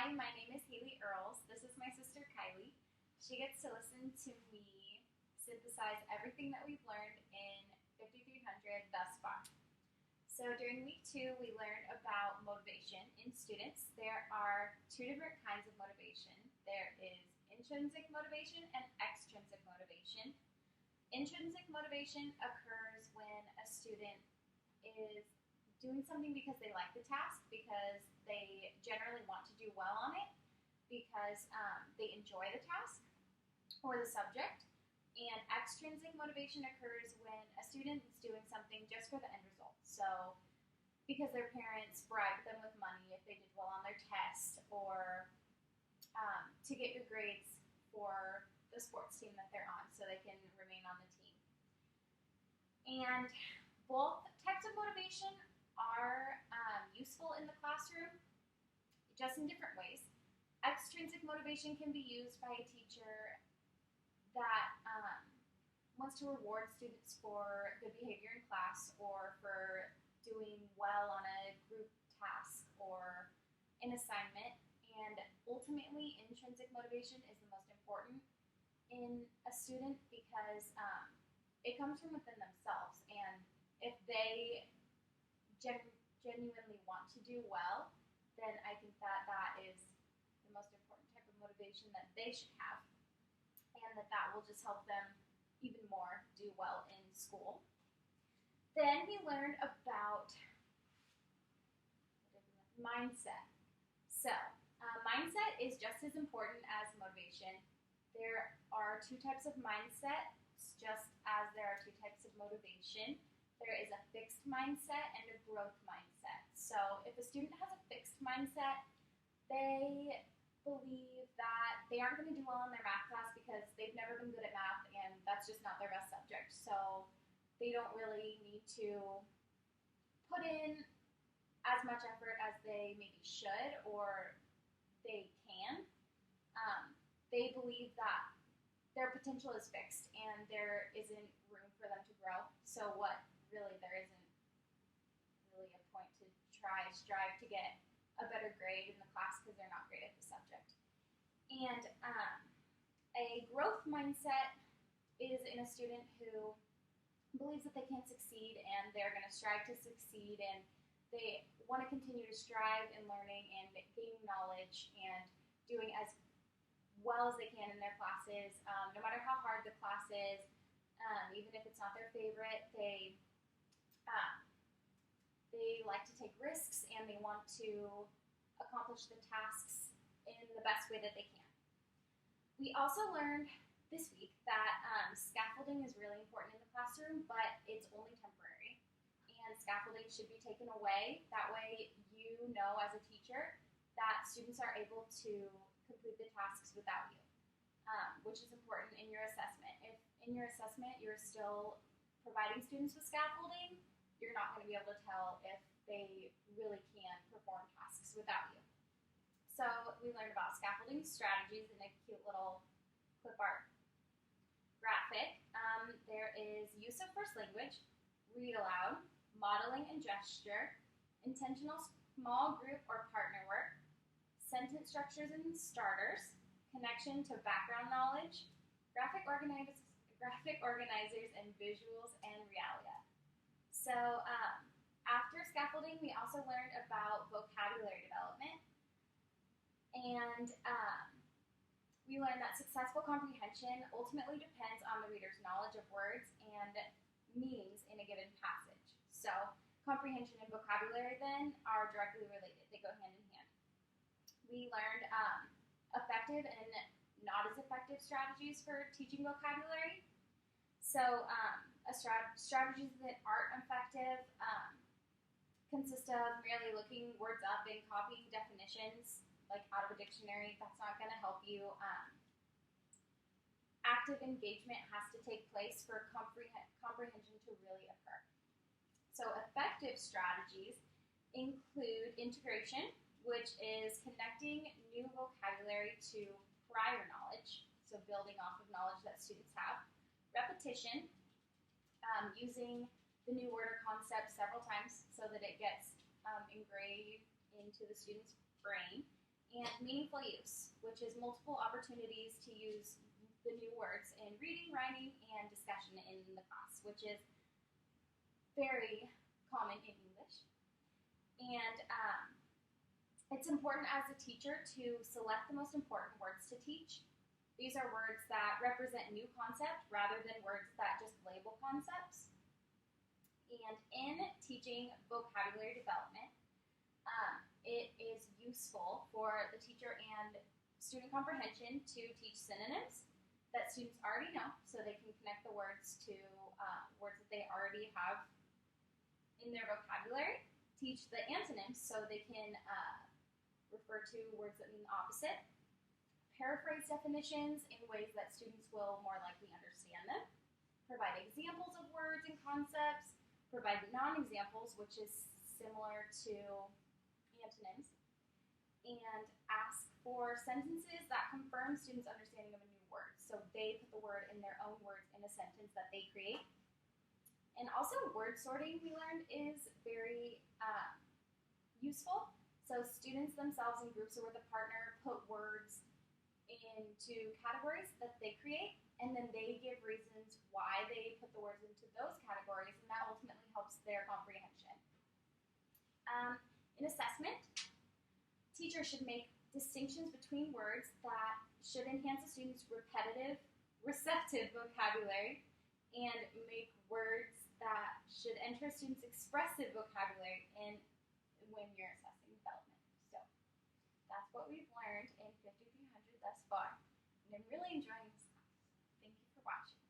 Hi, my name is Haley Earls. This is my sister Kylie. She gets to listen to me synthesize everything that we've learned in 5300 thus far. So during week 2, we learned about motivation in students. There are two different kinds of motivation. There is intrinsic motivation and extrinsic motivation. Intrinsic motivation occurs when a student is doing something because they like the task, because they generally want to do well on it, because they enjoy the task or the subject. And extrinsic motivation occurs when a student is doing something just for the end result. So because their parents bribed them with money if they did well on their test, or to get good grades for the sports team that they're on so they can remain on the team. And both types of motivation are useful in the classroom, just in different ways. Extrinsic motivation can be used by a teacher that wants to reward students for good behavior in class, or for doing well on a group task or an assignment. And ultimately, intrinsic motivation is the most important in a student because it comes from within themselves. And if they genuinely want to do well, then I think that that is the most important type of motivation that they should have, and that will just help them even more do well in school. Then we learned about mindset. So mindset is just as important as motivation. There are two types of mindset, just as there are two types of motivation. There is a fixed mindset and a growth mindset. So if a student has a fixed mindset, they believe that they aren't going to do well in their math class because they've never been good at math and that's just not their best subject. So they don't really need to put in as much effort as they maybe should or they can. They believe that their potential is fixed and there isn't room for them to grow. So there isn't really a point to strive to get a better grade in the class because they're not great at the subject. And a growth mindset is in a student who believes that they can succeed and they're going to strive to succeed, and they want to continue to strive in learning and gaining knowledge and doing as well as they can in their classes, no matter how hard the class is, even if it's not their favorite. They like to take risks and they want to accomplish the tasks in the best way that they can. We also learned this week that scaffolding is really important in the classroom, but it's only temporary. And scaffolding should be taken away. That way you know as a teacher that students are able to complete the tasks without you, which is important in your assessment. If in your assessment you're still providing students with scaffolding, you're not going to be able to tell if they really can perform tasks without you. So we learned about scaffolding strategies in a cute little clip art graphic. There is use of first language, read aloud, modeling and gesture, intentional small group or partner work, sentence structures and starters, connection to background knowledge, graphic organizers and visuals, and realia. So after scaffolding, we also learned about vocabulary development. And we learned that successful comprehension ultimately depends on the reader's knowledge of words and meanings in a given passage. So comprehension and vocabulary then are directly related. They go hand in hand. We learned effective and not as effective strategies for teaching vocabulary. So strategies that aren't effective consist of merely looking words up and copying definitions like out of a dictionary. That's not going to help you. Active engagement has to take place for comprehension to really occur. So effective strategies include integration, which is connecting new vocabulary to prior knowledge, so building off of knowledge that students have. Repetition, using the new word or concept several times so that it gets engraved into the student's brain. and meaningful use, which is multiple opportunities to use the new words in reading, writing, and discussion in the class, which is very common in English. And it's important as a teacher to select the most important words to teach. These are words that represent new concept rather than words that just label concepts. And in teaching vocabulary development, it is useful for the teacher and student comprehension to teach synonyms that students already know, so they can connect the words to words that they already have in their vocabulary. Teach the antonyms so they can refer to words that mean the opposite. Paraphrase definitions in ways that students will more likely understand them. Provide examples of words and concepts. Provide non-examples, which is similar to antonyms. And ask for sentences that confirm students' understanding of a new word. So they put the word in their own words in a sentence that they create. And also word sorting, we learned, is very useful. So students themselves in groups or with a partner put words into categories that they create, and then they give reasons why they put the words into those categories, and that ultimately helps their comprehension. In assessment, teachers should make distinctions between words that should enhance a student's repetitive, receptive vocabulary, and make words that should enter a student's expressive vocabulary when you're assessing development. So that's what we've learned in 5300 thus far. And I'm really enjoying this class. Thank you for watching.